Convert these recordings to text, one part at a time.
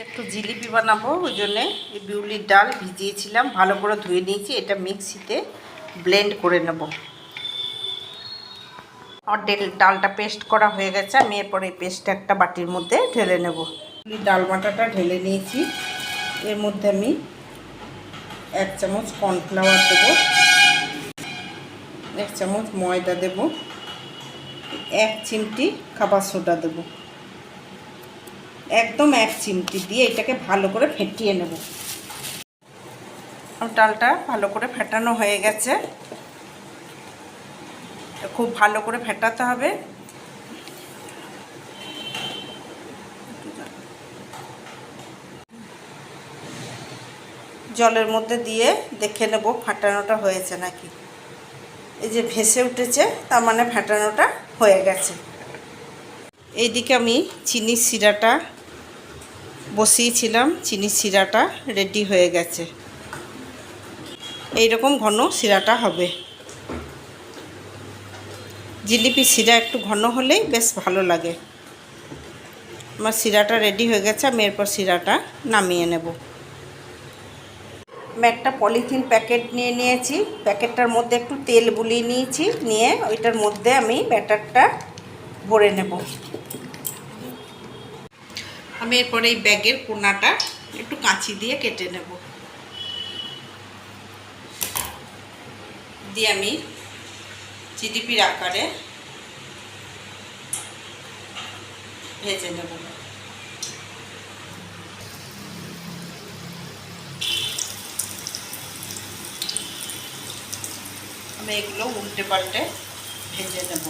একটু জিলিপি বানাবো, ওই জন্যে এই বিউলির ডাল ভিজিয়েছিলাম, ভালো করে ধুয়ে নিয়েছি। এটা মিক্সিতে ব্লেন্ড করে নেব। আর ডালটা পেস্ট করা হয়ে গেছে। আমি এরপর এই পেস্টটা একটা বাটির মধ্যে ঢেলে নেব। ডাল বাটাটা ঢেলে নিয়েছি। এর মধ্যে আমি 1 চামচ কর্নফ্লাওয়ার দেব, 1 চামচ ময়দা দেব, 1 চিমটি খাবার সোডা দেব, একদম 1 চিমটি দিয়ে এটাকে ভালো করে ফেটিয়ে নেব। ডালটা ভালো করে ফেটানো হয়ে গেছে। খুব ভালো করে ফেটাতে হবে। জলের মধ্যে দিয়ে দেখে নেব ফাটানোটা হয়েছে নাকি। এই যে ভেসে উঠেছে, তার মানে ফাটানোটা হয়ে গেছে। এইদিকে আমি চিনির শিরাটা বসিয়েছিলাম, চিনির শিরাটা রেডি হয়ে গেছে। এই রকম ঘন শিরাটা হবে। জিলিপি শিরা একটু ঘন হলেই বেশ ভালো লাগে। আমার শিরাটা রেডি হয়ে গেছে। আমি এরপর শিরাটা নামিয়ে নেব। আমি একটা পলিথিন প্যাকেট নিয়ে নিয়েছি। প্যাকেটটার মধ্যে একটু তেল বুলিয়ে নিয়েছি, নিয়ে ওইটার মধ্যে আমি ব্যাটারটা ভরে নেব। আমি এরপরে এই ব্যাগের কোনাটা একটু কাঁচি দিয়ে কেটে নেব, দিয়ে আমি জিলিপির আকারে ভেজে নেব। আমি এগুলো উল্টে পাল্টে ভেজে নেব।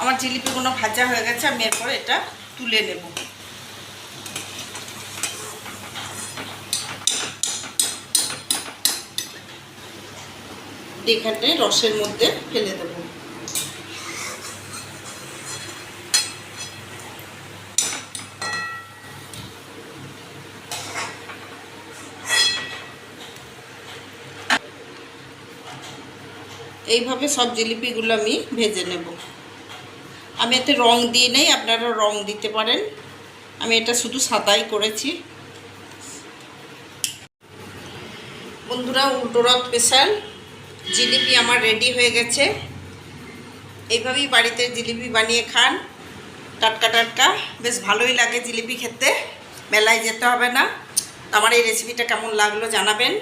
আমার জিলিপিগুলো ভাজা হয়ে গেছে। আমি এরপর এটা তুলে নেব। এখানে রসের মধ্যে ফেলে দেব। এইভাবে সব জিলিপিগুলো আমি ভেজে নেব। আমি এতে রং দিয়ে নেই, আপনারা রং দিতে পারেন। আমি এটা শুধু সাদাই করেছি। বন্ধুরা, উল্টোরথ স্পেশাল জিলিপি আমার রেডি হয়ে গেছে। এইভাবেই বাড়িতে জিলিপি বানিয়ে খান, টাটকা টাটকা, বেশ ভালোই লাগে জিলিপি খেতে। মেলায় যেতে হবে না। আমার এই রেসিপিটা কেমন লাগলো জানাবেন।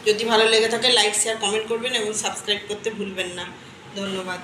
যদি ভালো লেগে থাকে লাইক শেয়ার কমেন্ট করবেন এবং সাবস্ক্রাইব করতে ভুলবেন না। ধন্যবাদ।